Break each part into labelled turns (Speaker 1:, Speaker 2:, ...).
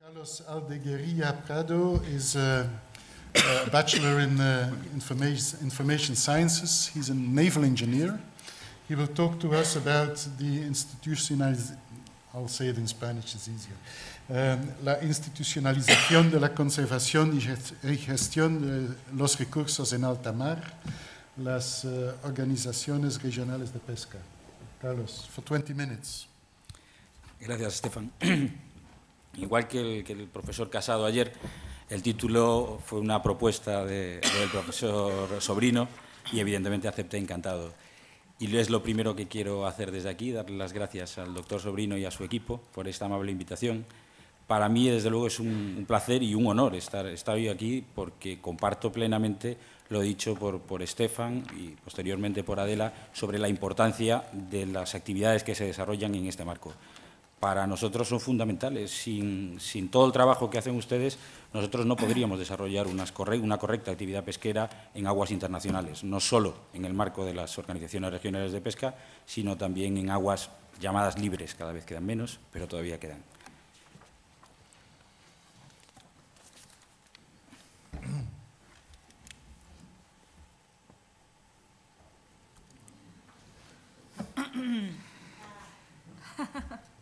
Speaker 1: Carlos Aldeguerilla Prado is a bachelor in information sciences. He's a naval engineer. He will talk to us about the institucionalización, I'll say it in Spanish, it's easier. La institucionalización de la conservación y gestión de los recursos en alta mar, las organizaciones regionales de pesca. Carlos, for 20 minutes.
Speaker 2: Gracias, Stefan. Igual que el profesor Casado ayer, el título fue una propuesta del profesor Sobrino y evidentemente acepté encantado. Y es lo primero que quiero hacer desde aquí, darle las gracias al doctor Sobrino y a su equipo por esta amable invitación. Para mí, desde luego, es un placer y un honor estar hoy aquí porque comparto plenamente lo dicho por Stefan y posteriormente por Adela sobre la importancia de las actividades que se desarrollan en este marco. Para nosotros son fundamentales. Sin todo el trabajo que hacen ustedes, nosotros no podríamos desarrollar una correcta actividad pesquera en aguas internacionales, no solo en el marco de las organizaciones regionales de pesca, sino también en aguas llamadas libres. Cada vez quedan menos, pero todavía quedan.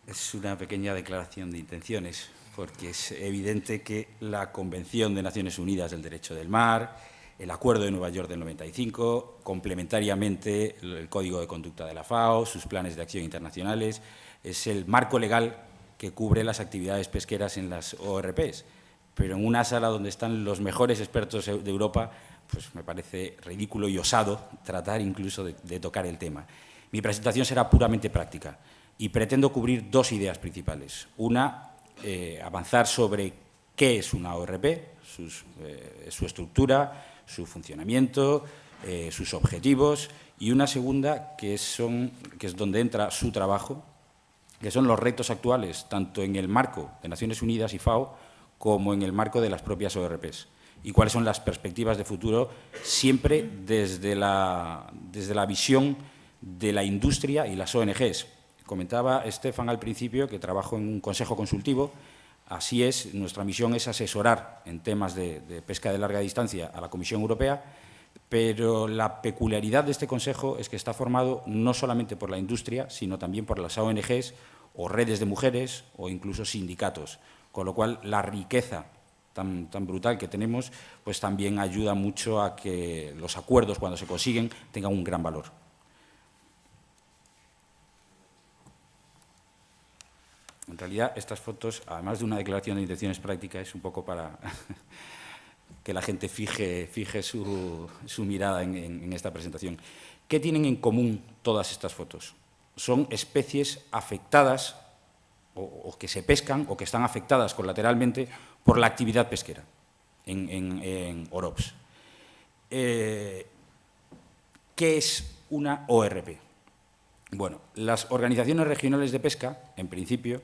Speaker 2: Es una pequeña declaración de intenciones, porque es evidente que la Convención de Naciones Unidas del Derecho del Mar, el Acuerdo de Nueva York del 95, complementariamente el Código de Conducta de la FAO, sus planes de acción internacionales, es el marco legal que cubre las actividades pesqueras en las ORPs. Pero en una sala donde están los mejores expertos de Europa, pues me parece ridículo y osado tratar incluso de tocar el tema. Mi presentación será puramente práctica. Y pretendo cubrir dos ideas principales. Una, avanzar sobre qué es una ORP, su estructura, su funcionamiento, sus objetivos, y una segunda, que es donde entra su trabajo, que son los retos actuales, tanto en el marco de Naciones Unidas y FAO, como en el marco de las propias ORPs, y cuáles son las perspectivas de futuro, siempre desde la visión de la industria y las ONGs. Comentaba Stefan al principio que trabajo en un consejo consultivo. Así es, nuestra misión es asesorar en temas de pesca de larga distancia a la Comisión Europea, pero la peculiaridad de este consejo es que está formado no solamente por la industria, sino también por las ONGs o redes de mujeres o incluso sindicatos, con lo cual la riqueza tan brutal que tenemos pues también ayuda mucho a que los acuerdos, cuando se consiguen, tengan un gran valor. En realidad, estas fotos, además de una declaración de intenciones prácticas, es un poco para que la gente fije su mirada en esta presentación. ¿Qué tienen en común todas estas fotos? Son especies afectadas o que se pescan o que están afectadas colateralmente por la actividad pesquera en OROPs. ¿Qué es una ORP? Bueno, las organizaciones regionales de pesca, en principio,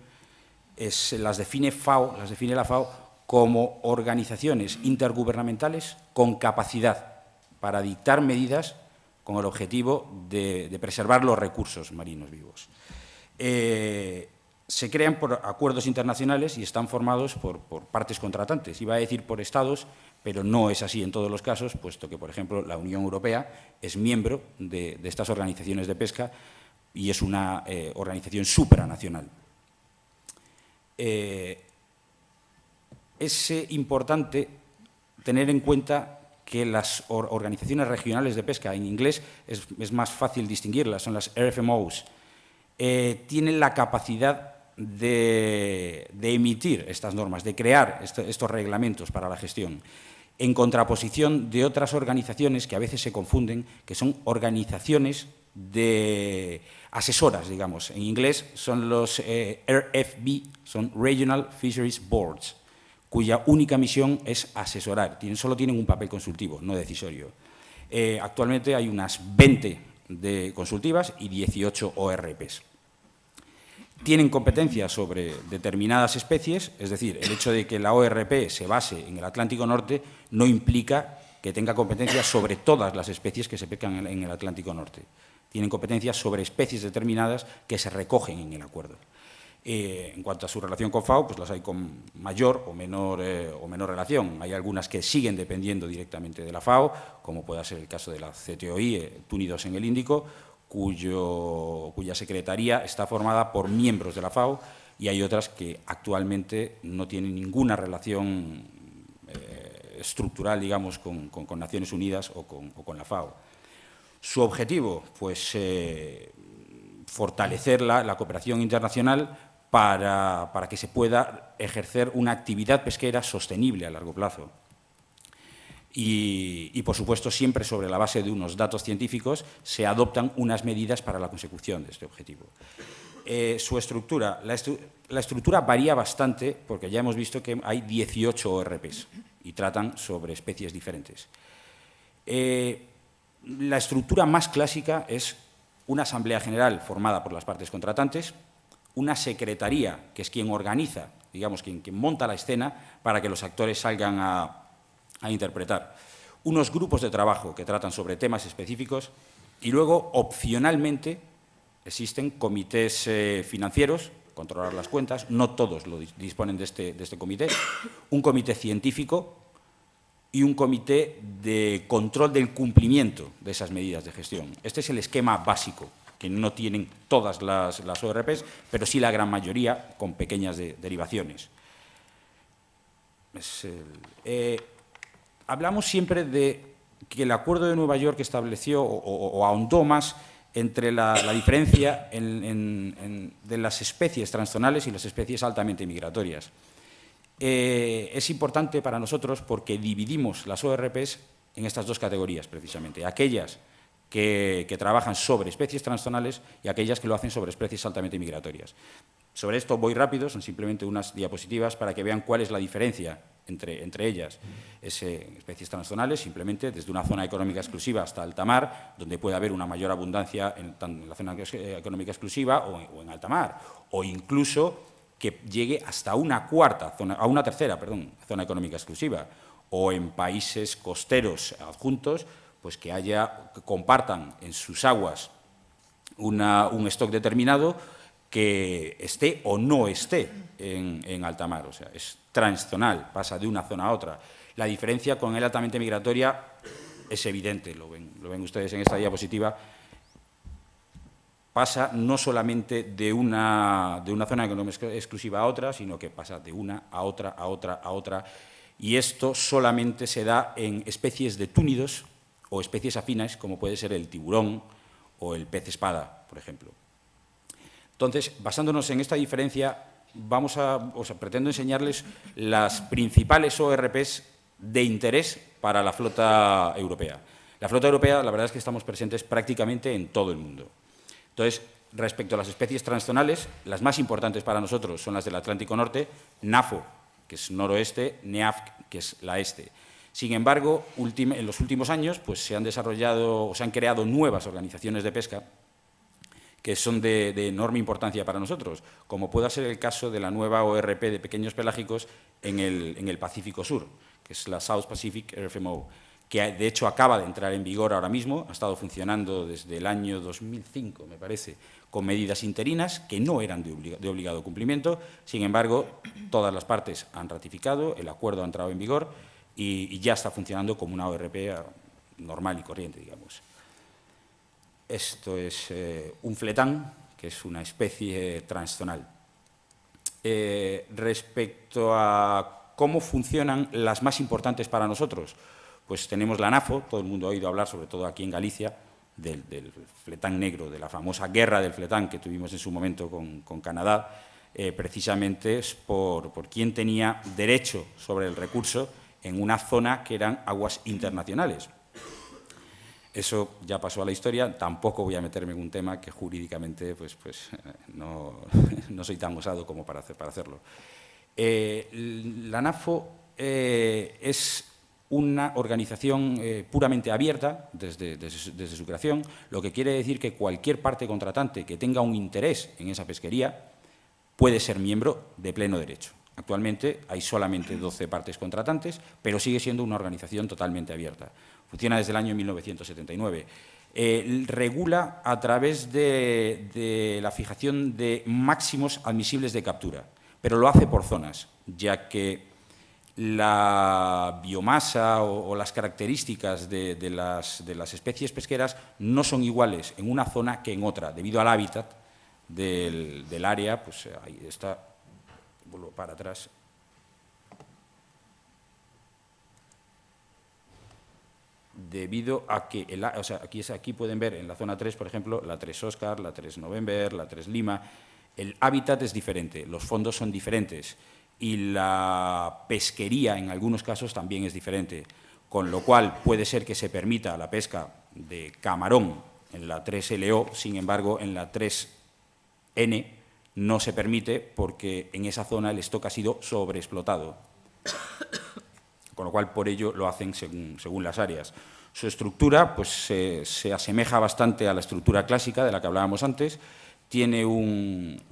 Speaker 2: las define la FAO como organizaciones intergubernamentales con capacidad para dictar medidas con el objetivo de preservar los recursos marinos vivos. Se crean por acuerdos internacionales y están formados por partes contratantes. Iba a decir por estados, pero no es así en todos los casos, puesto que, por ejemplo, la Unión Europea es miembro de estas organizaciones de pesca y es una organización supranacional. Es importante tener en cuenta que las organizaciones regionales de pesca, en inglés es más fácil distinguirlas, son las RFMOs, tienen la capacidad de emitir estas normas, de crear estos reglamentos para la gestión, en contraposición de otras organizaciones que a veces se confunden, que son organizaciones asesoras, digamos. En inglés son los RFB, son Regional Fisheries Boards, cuya única misión es asesorar, solo tienen un papel consultivo, no decisorio. Actualmente hay unas 20 consultivas y 18 ORPs. Tienen competencias sobre determinadas especies, es decir, el hecho de que la ORP se base en el Atlántico Norte no implica que tenga competencias sobre todas las especies que se pescan en el Atlántico Norte. Tienen competencias sobre especies determinadas que se recogen en el acuerdo. En cuanto a su relación con FAO, pues las hay con mayor o menor relación. Hay algunas que siguen dependiendo directamente de la FAO, como pueda ser el caso de la CTOI, Túnidos en el Índico, cuya secretaría está formada por miembros de la FAO, y hay otras que actualmente no tienen ninguna relación estructural, digamos, con Naciones Unidas o con la FAO. Su objetivo, pues, fortalecer la cooperación internacional para que se pueda ejercer una actividad pesquera sostenible a largo plazo. Y, por supuesto, siempre sobre la base de unos datos científicos se adoptan unas medidas para la consecución de este objetivo. Su estructura. La estructura varía bastante porque ya hemos visto que hay 18 ORPs y tratan sobre especies diferentes. La estructura más clásica es una asamblea general formada por las partes contratantes, una secretaría, que es quien organiza, digamos, quien monta la escena para que los actores salgan a interpretar, unos grupos de trabajo que tratan sobre temas específicos y luego, opcionalmente, existen comités financieros, controlar las cuentas, no todos lo disponen de este comité, un comité científico y un comité de control del cumplimiento de esas medidas de gestión. Este es el esquema básico, que no tienen todas las ORPs, pero sí la gran mayoría, con pequeñas derivaciones. Hablamos siempre de que el Acuerdo de Nueva York estableció o ahondó más entre la diferencia de las especies transzonales y las especies altamente migratorias. Es importante para nosotros porque dividimos las ORPs en estas dos categorías, precisamente. Aquellas que trabajan sobre especies transzonales y aquellas que lo hacen sobre especies altamente migratorias. Sobre esto voy rápido, son simplemente unas diapositivas para que vean cuál es la diferencia entre ellas. Especies transzonales, simplemente desde una zona económica exclusiva hasta alta mar, donde puede haber una mayor abundancia en la zona económica exclusiva o en alta mar, o incluso que llegue hasta una tercera zona económica exclusiva, o en países costeros adjuntos, pues que compartan en sus aguas un stock determinado que esté o no esté en alta mar, o sea, es transzonal, pasa de una zona a otra. La diferencia con el altamente migratoria es evidente, lo ven ustedes en esta diapositiva, pasa no solamente de una zona económica exclusiva a otra, sino que pasa de una a otra, a otra, a otra, y esto solamente se da en especies de túnidos o especies afines, como puede ser el tiburón o el pez espada, por ejemplo. Entonces, basándonos en esta diferencia, pretendo enseñarles las principales ORPs de interés para la flota europea. La flota europea, la verdad es que estamos presentes prácticamente en todo el mundo. Entonces, respecto a las especies transzonales, las más importantes para nosotros son las del Atlántico Norte, NAFO, que es noroeste, NEAFC, que es la este. Sin embargo, en los últimos años pues, se han desarrollado o se han creado nuevas organizaciones de pesca que son de enorme importancia para nosotros, como pueda ser el caso de la nueva ORP de pequeños pelágicos en el Pacífico Sur, que es la South Pacific RFMO, que de hecho acaba de entrar en vigor ahora mismo, ha estado funcionando desde el año 2005, me parece, con medidas interinas que no eran de obligado cumplimiento. Sin embargo, todas las partes han ratificado, el acuerdo ha entrado en vigor y ya está funcionando como una ORP normal y corriente, digamos. Esto es un fletán, que es una especie transzonal. Respecto a cómo funcionan las más importantes para nosotros, pues tenemos la NAFO, todo el mundo ha oído hablar, sobre todo aquí en Galicia, del fletán negro, de la famosa guerra del fletán que tuvimos en su momento con Canadá, precisamente es por quién tenía derecho sobre el recurso en una zona que eran aguas internacionales. Eso ya pasó a la historia, tampoco voy a meterme en un tema que jurídicamente pues no soy tan osado como para hacerlo. La NAFO es una organización puramente abierta desde su creación, lo que quiere decir que cualquier parte contratante que tenga un interés en esa pesquería puede ser miembro de pleno derecho. Actualmente hay solamente 12 partes contratantes, pero sigue siendo una organización totalmente abierta. Funciona desde el año 1979. regula a través de la fijación de máximos admisibles de captura, pero lo hace por zonas, ya que la biomasa o las características de las especies pesqueras no son iguales en una zona que en otra, debido al hábitat del área. Pues ahí está, vuelvo para atrás. Debido a que, aquí pueden ver en la zona 3, por ejemplo, la 3 Oscar, la 3 November, la 3 Lima, el hábitat es diferente, los fondos son diferentes y la pesquería en algunos casos también es diferente, con lo cual puede ser que se permita la pesca de camarón en la 3LO, sin embargo, en la 3N no se permite porque en esa zona el stock ha sido sobreexplotado, con lo cual por ello lo hacen según las áreas. Su estructura pues, se asemeja bastante a la estructura clásica de la que hablábamos antes. Tiene un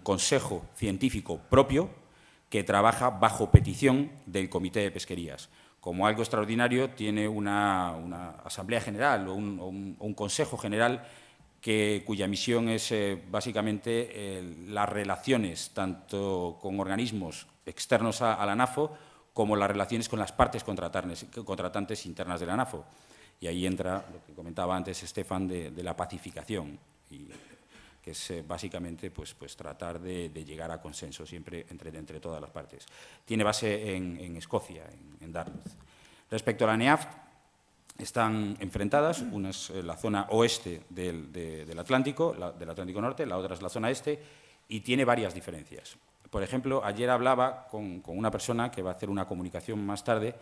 Speaker 2: consejo científico propio que trabaja bajo petición del Comité de Pesquerías. Como algo extraordinario, tiene una asamblea general o un consejo general cuya misión es básicamente las relaciones tanto con organismos externos a la ANAFO como las relaciones con las partes contratantes internas de la ANAFO. Y ahí entra lo que comentaba antes Estefan de la pacificación, que es básicamente pues, tratar de llegar a consenso siempre entre todas las partes. Tiene base en Escocia, en Dartmouth. Respecto a la NEAFC, están enfrentadas, una es la zona oeste del Atlántico, del Atlántico Norte, la otra es la zona este, y tiene varias diferencias. Por ejemplo, ayer hablaba con una persona que va a hacer una comunicación más tarde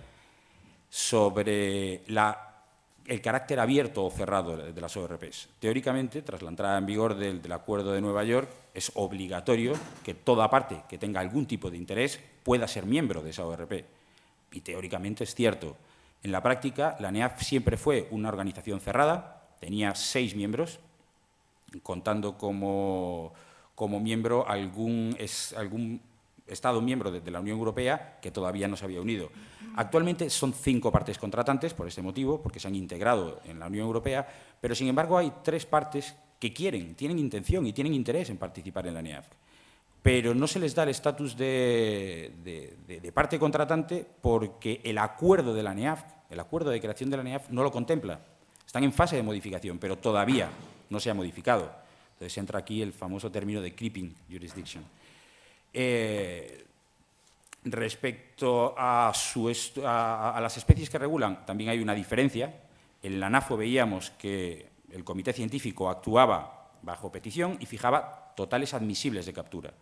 Speaker 2: sobre el carácter abierto o cerrado de las ORPs. Teóricamente, tras la entrada en vigor del Acuerdo de Nueva York, es obligatorio que toda parte que tenga algún tipo de interés pueda ser miembro de esa ORP. Y teóricamente es cierto. En la práctica, la NEAFC siempre fue una organización cerrada, tenía 6 miembros, contando como miembro algún Estado miembro de la Unión Europea que todavía no se había unido. Actualmente son 5 partes contratantes por este motivo, porque se han integrado en la Unión Europea, pero sin embargo hay 3 partes que tienen intención y tienen interés en participar en la NEAFC, pero no se les da el estatus de parte contratante porque el acuerdo de la NEAFC, el acuerdo de creación de la NEAFC no lo contempla. Están en fase de modificación, pero todavía no se ha modificado. Entonces entra aquí el famoso término de creeping jurisdiction. Respecto a las especies que regulan, también hay una diferencia. En la NAFO veíamos que el comité científico actuaba bajo petición y fijaba totales admisibles de captura.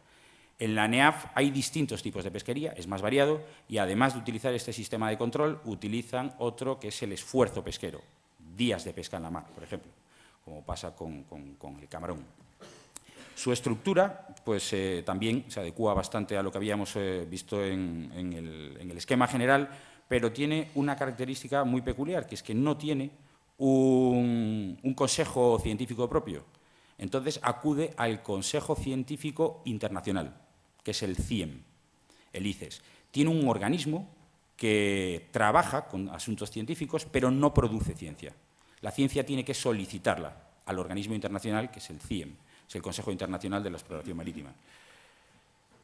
Speaker 2: En la NEAFC hay distintos tipos de pesquería, es más variado, y además de utilizar este sistema de control, utilizan otro que es el esfuerzo pesquero, días de pesca en la mar, por ejemplo, como pasa con el camarón. Su estructura pues, también se adecúa bastante a lo que habíamos visto en el esquema general, pero tiene una característica muy peculiar, que es que no tiene un consejo científico propio. Entonces acude al Consejo Científico Internacional, que es el CIEM, el ICES. Tiene un organismo que trabaja con asuntos científicos, pero no produce ciencia. La ciencia tiene que solicitarla al organismo internacional, que es el CIEM, es el Consejo Internacional de la Exploración Marítima.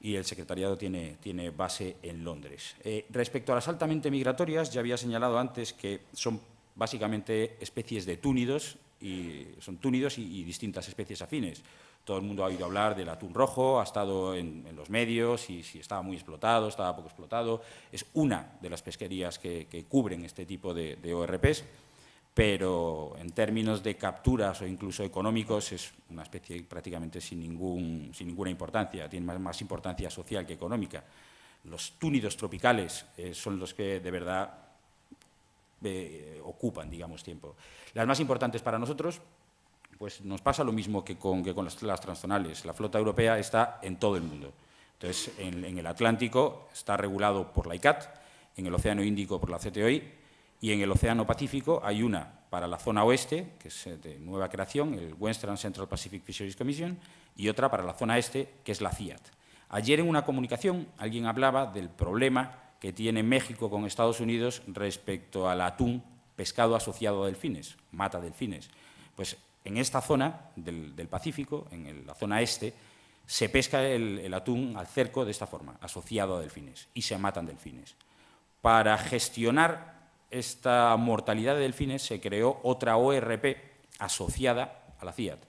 Speaker 2: Y el secretariado tiene base en Londres. Respecto a las altamente migratorias, ya había señalado antes que son básicamente especies de túnidos, son túnidos y distintas especies afines. Todo el mundo ha oído hablar del atún rojo, ha estado en los medios, y si estaba muy explotado, estaba poco explotado. Es una de las pesquerías que cubren este tipo de ORPs, pero en términos de capturas o incluso económicos es una especie prácticamente sin ninguna importancia, tiene más importancia social que económica. Los túnidos tropicales son los que de verdad ocupan, digamos, tiempo. Las más importantes para nosotros, pues nos pasa lo mismo que con las transzonales. La flota europea está en todo el mundo. Entonces, en el Atlántico está regulado por la ICAT, en el Océano Índico por la CTOI, y en el Océano Pacífico hay una para la zona oeste, que es de nueva creación, el Western Central Pacific Fisheries Commission, y otra para la zona este, que es la CIAT. Ayer en una comunicación alguien hablaba del problema que tiene México con Estados Unidos respecto al atún pescado asociado a delfines, mata delfines. Pues en esta zona del Pacífico, en la zona este, se pesca el atún al cerco de esta forma, asociado a delfines, y se matan delfines. Para gestionar esta mortalidad de delfines se creó otra ORP asociada a la CIAT,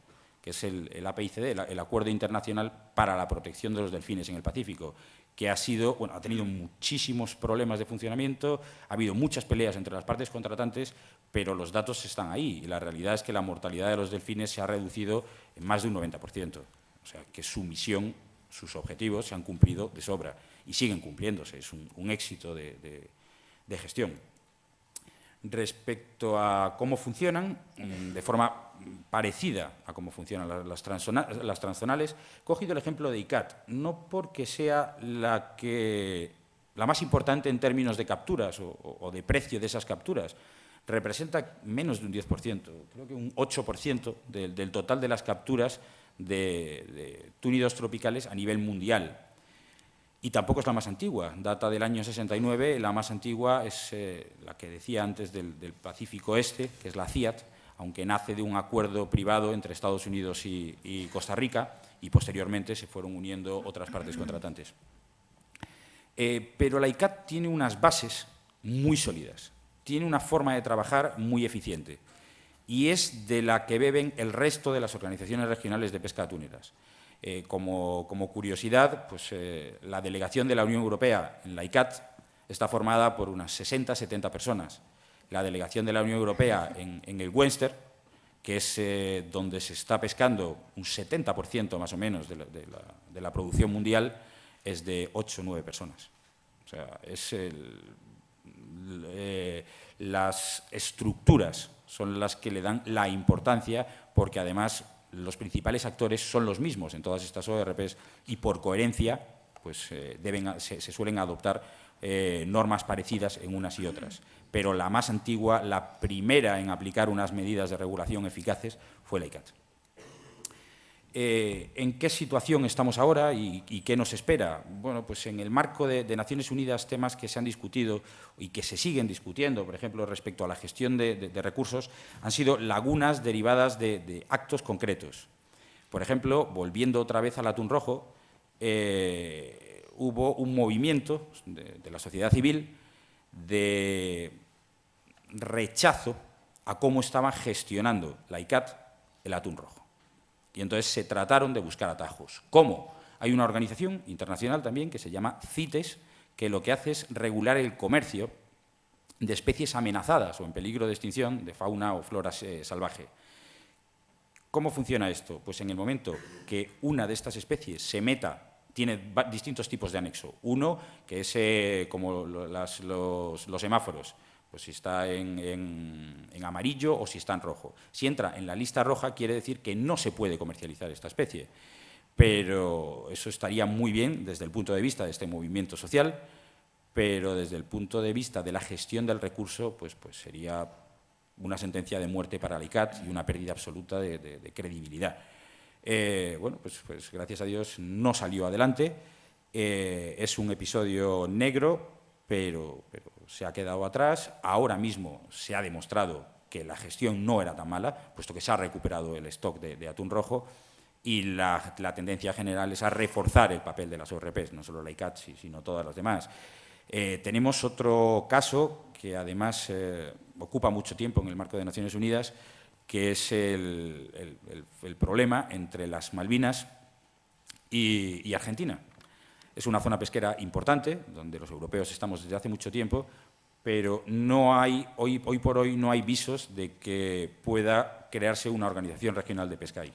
Speaker 2: que es el APICD, el Acuerdo Internacional para la Protección de los Delfines en el Pacífico, que ha tenido muchísimos problemas de funcionamiento, ha habido muchas peleas entre las partes contratantes, pero los datos están ahí y la realidad es que la mortalidad de los delfines se ha reducido en más de un 90%. O sea, que su misión, sus objetivos se han cumplido de sobra y siguen cumpliéndose. Es un éxito de gestión. Respecto a cómo funcionan, de forma parecida a cómo funcionan las transzonales, he cogido el ejemplo de ICAT, no porque sea la más importante en términos de capturas o de precio de esas capturas. Representa menos de un 10%, creo que un 8% del total de las capturas de túnidos tropicales a nivel mundial. Y tampoco es la más antigua, data del año 69, la más antigua es la que decía antes del Pacífico Este, que es la CIAT, aunque nace de un acuerdo privado entre Estados Unidos y Costa Rica, y posteriormente se fueron uniendo otras partes contratantes. Pero la ICAT tiene unas bases muy sólidas, tiene una forma de trabajar muy eficiente, y es de la que beben el resto de las organizaciones regionales de pesca atuneras. Como curiosidad, pues, la delegación de la Unión Europea en la ICAT está formada por unas 60-70 personas. La delegación de la Unión Europea en el Western, que es donde se está pescando un 70% más o menos de la producción mundial, es de 8 o 9 personas. O sea, las estructuras son las que le dan la importancia, porque además los principales actores son los mismos en todas estas ORPs y por coherencia pues, se suelen adoptar normas parecidas en unas y otras. Pero la más antigua, la primera en aplicar unas medidas de regulación eficaces fue la ICAT. ¿En qué situación estamos ahora y qué nos espera? Bueno, pues en el marco de Naciones Unidas, temas que se han discutido y que se siguen discutiendo, por ejemplo, respecto a la gestión de recursos, han sido lagunas derivadas de actos concretos. Por ejemplo, volviendo otra vez al atún rojo, hubo un movimiento de la sociedad civil de rechazo a cómo estaba gestionando la ICAT el atún rojo. Y entonces se trataron de buscar atajos. ¿Cómo? Hay una organización internacional también que se llama CITES, que lo que hace es regular el comercio de especies amenazadas o en peligro de extinción de fauna o flora salvaje. ¿Cómo funciona esto? Pues en el momento que una de estas especies se meta, tiene distintos tipos de anexo. Uno, que es como los semáforos, pues si está en amarillo o si está en rojo. Si entra en la lista roja, quiere decir que no se puede comercializar esta especie. Pero eso estaría muy bien desde el punto de vista de este movimiento social, pero desde el punto de vista de la gestión del recurso, pues sería una sentencia de muerte para la ICAT y una pérdida absoluta de credibilidad. Bueno, pues gracias a Dios no salió adelante. Es un episodio negro, pero se ha quedado atrás. Ahora mismo se ha demostrado que la gestión no era tan mala, puesto que se ha recuperado el stock de atún rojo y la tendencia general es a reforzar el papel de las ORPs, no solo la ICAT, sino todas las demás. Tenemos otro caso que además ocupa mucho tiempo en el marco de Naciones Unidas, que es el problema entre las Malvinas y Argentina. Es una zona pesquera importante, donde los europeos estamos desde hace mucho tiempo, pero no hay, hoy por hoy no hay visos de que pueda crearse una organización regional de pesca ahí.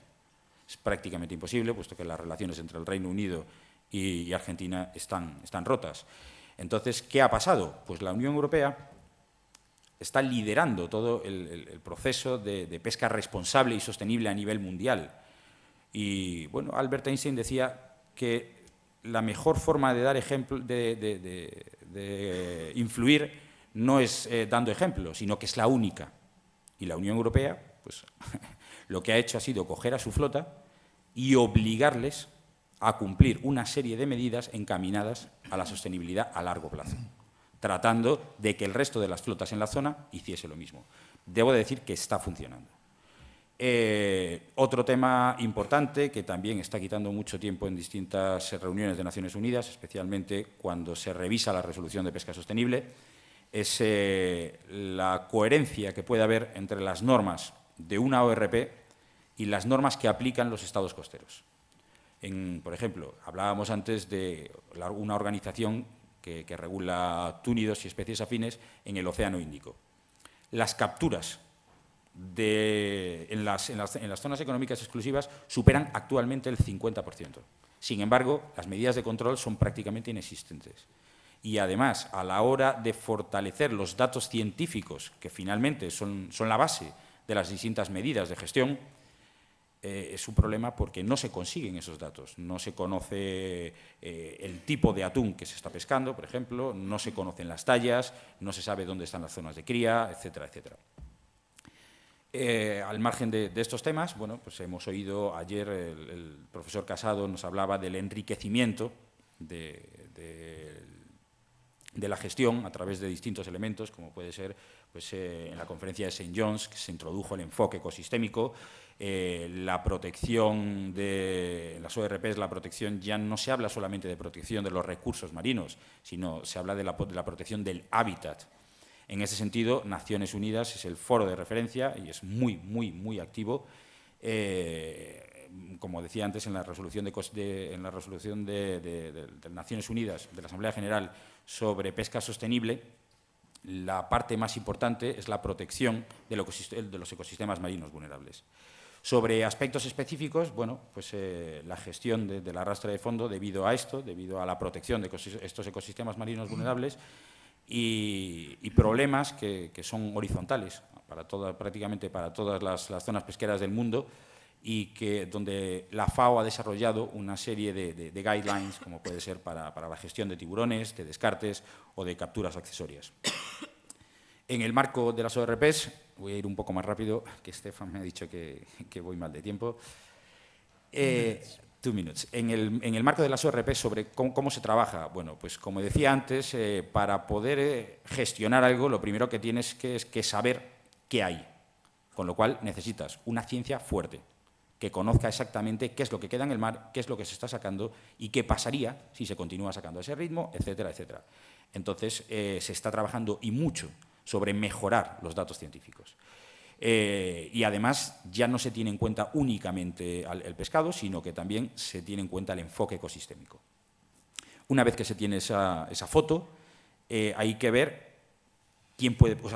Speaker 2: Es prácticamente imposible, puesto que las relaciones entre el Reino Unido y Argentina están rotas. Entonces, ¿qué ha pasado? Pues la Unión Europea está liderando todo el proceso de pesca responsable y sostenible a nivel mundial. Y, bueno, Albert Einstein decía que la mejor forma de dar ejemplo, de influir, no es dando ejemplo, sino que es la única. Y la Unión Europea, pues, lo que ha hecho ha sido coger a su flota y obligarles a cumplir una serie de medidas encaminadas a la sostenibilidad a largo plazo. tratando de que el resto de las flotas en la zona hiciese lo mismo. Debo decir que está funcionando. Otro tema importante que también está quitando mucho tiempo en distintas reuniones de Naciones Unidas, especialmente cuando se revisa la resolución de pesca sostenible, es la coherencia que puede haber entre las normas de una ORP y las normas que aplican los estados costeros. Por ejemplo, hablábamos antes de una organización que regula túnidos y especies afines en el Océano Índico. Las capturas en las zonas económicas exclusivas superan actualmente el 50%. Sin embargo, las medidas de control son prácticamente inexistentes. Y además, a la hora de fortalecer los datos científicos, que finalmente son la base de las distintas medidas de gestión, es un problema porque no se consiguen esos datos. No se conoce el tipo de atún que se está pescando, por ejemplo, no se conocen las tallas, no se sabe dónde están las zonas de cría, etcétera, etcétera. Al margen de estos temas, bueno, pues hemos oído ayer, el profesor Casado nos hablaba del enriquecimiento de la gestión a través de distintos elementos, como puede ser pues, en la conferencia de St. John's, que se introdujo el enfoque ecosistémico, la protección de las ORPs, la protección, ya no se habla solamente de protección de los recursos marinos, sino se habla de la protección del hábitat. En ese sentido, Naciones Unidas es el foro de referencia y es muy, muy, muy activo. Como decía antes, en la resolución de Naciones Unidas, de la Asamblea General, sobre pesca sostenible, la parte más importante es la protección de los ecosistemas marinos vulnerables. Sobre aspectos específicos, bueno, pues la gestión del arrastre de fondo, debido a esto, debido a la protección de estos ecosistemas marinos vulnerables, y problemas que son horizontales prácticamente para todas las zonas pesqueras del mundo, y donde la FAO ha desarrollado una serie de guidelines, como puede ser para la gestión de tiburones, de descartes o de capturas accesorias. En el marco de las ORPs, voy a ir un poco más rápido, que Stefan me ha dicho que voy mal de tiempo. 2 minutes. En el marco de las ORP, sobre cómo se trabaja, bueno, pues como decía antes, para poder gestionar algo, lo primero que tienes que saber qué hay, con lo cual necesitas una ciencia fuerte, que conozca exactamente qué es lo que queda en el mar, qué es lo que se está sacando y qué pasaría si se continúa sacando a ese ritmo, etcétera, etcétera. Entonces, se está trabajando y mucho sobre mejorar los datos científicos. Y además ya no se tiene en cuenta únicamente el pescado, sino que también se tiene en cuenta el enfoque ecosistémico. Una vez que se tiene esa foto, hay que ver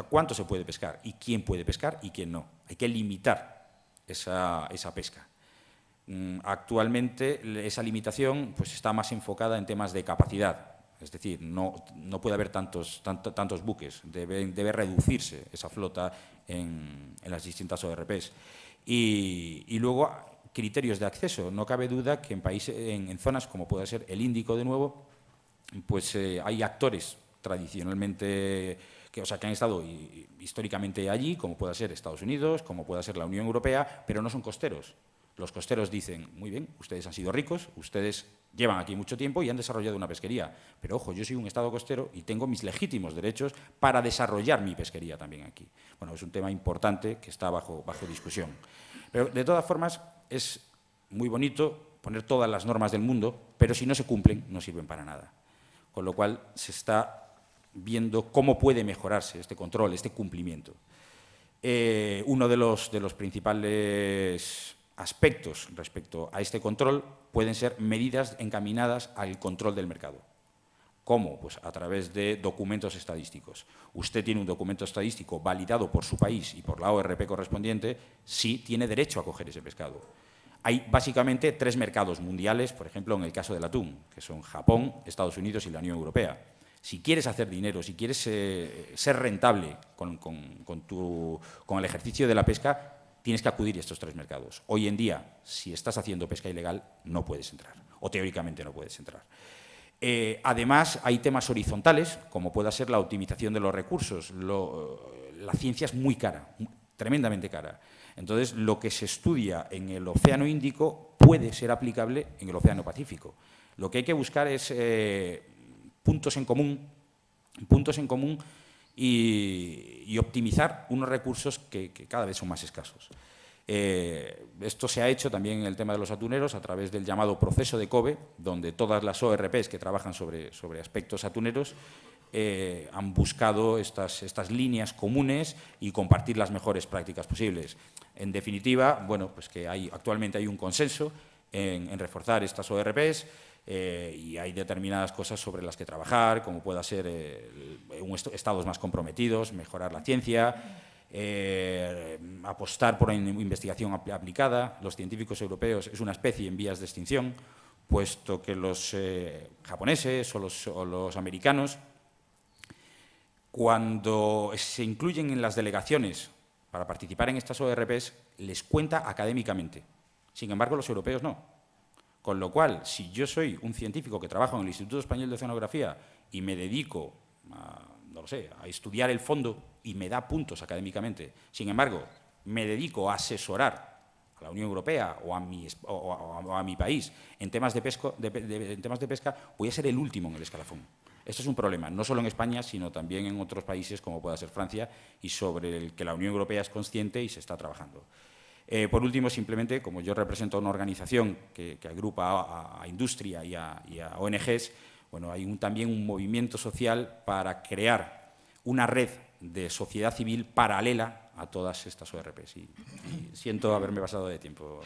Speaker 2: cuánto se puede pescar y quién puede pescar y quién no. Hay que limitar esa pesca. Actualmente esa limitación pues, está más enfocada en temas de capacidad. Es decir, no puede haber tantos buques, debe reducirse esa flota en las distintas ORPs. Y luego, criterios de acceso. No cabe duda que en zonas como puede ser el Índico, de nuevo, pues hay actores tradicionalmente que han estado históricamente allí, como pueda ser Estados Unidos, como pueda ser la Unión Europea, pero no son costeros. Los costeros dicen, muy bien, ustedes han sido ricos, ustedes llevan aquí mucho tiempo y han desarrollado una pesquería. Pero, ojo, yo soy un Estado costero y tengo mis legítimos derechos para desarrollar mi pesquería también aquí. Bueno, es un tema importante que está bajo discusión. Pero, de todas formas, es muy bonito poner todas las normas del mundo, pero si no se cumplen, no sirven para nada. Con lo cual, se está viendo cómo puede mejorarse este control, este cumplimiento. Uno de los principales aspectos respecto a este control pueden ser medidas encaminadas al control del mercado. ¿Cómo? Pues a través de documentos estadísticos. Usted tiene un documento estadístico validado por su país y por la ORP correspondiente, sí tiene derecho a coger ese pescado. Hay básicamente 3 mercados mundiales, por ejemplo, en el caso del atún, que son Japón, Estados Unidos y la Unión Europea. Si quieres hacer dinero, si quieres ser rentable con el ejercicio de la pesca, tienes que acudir a estos 3 mercados. Hoy en día, si estás haciendo pesca ilegal, no puedes entrar, o teóricamente no puedes entrar. Además, hay temas horizontales, como pueda ser la optimización de los recursos. La ciencia es muy cara, tremendamente cara. Entonces, lo que se estudia en el Océano Índico puede ser aplicable en el Océano Pacífico. Lo que hay que buscar es puntos en común puntos en común y optimizar unos recursos que cada vez son más escasos. Esto se ha hecho también en el tema de los atuneros a través del llamado proceso de COBE, donde todas las ORPs que trabajan sobre aspectos atuneros han buscado estas líneas comunes y compartir las mejores prácticas posibles. En definitiva, bueno, pues que actualmente hay un consenso en reforzar estas ORPs y hay determinadas cosas sobre las que trabajar, como pueda ser estados más comprometidos, mejorar la ciencia, apostar por una investigación aplicada. Los científicos europeos es una especie en vías de extinción, puesto que los japoneses o los americanos, cuando se incluyen en las delegaciones para participar en estas ORPs, les cuenta académicamente. Sin embargo, los europeos no. Con lo cual, si yo soy un científico que trabajo en el Instituto Español de Oceanografía y me dedico a estudiar el fondo y me da puntos académicamente, sin embargo, me dedico a asesorar a la Unión Europea o a mi país en temas de pesca, voy a ser el último en el escalafón. Esto es un problema, no solo en España, sino también en otros países, como pueda ser Francia, y sobre el que la Unión Europea es consciente y se está trabajando. Por último, simplemente, como yo represento a una organización que agrupa a industria y a ONGs, bueno, hay también un movimiento social para crear una red de sociedad civil paralela a todas estas ORPs. Y siento haberme pasado de tiempo.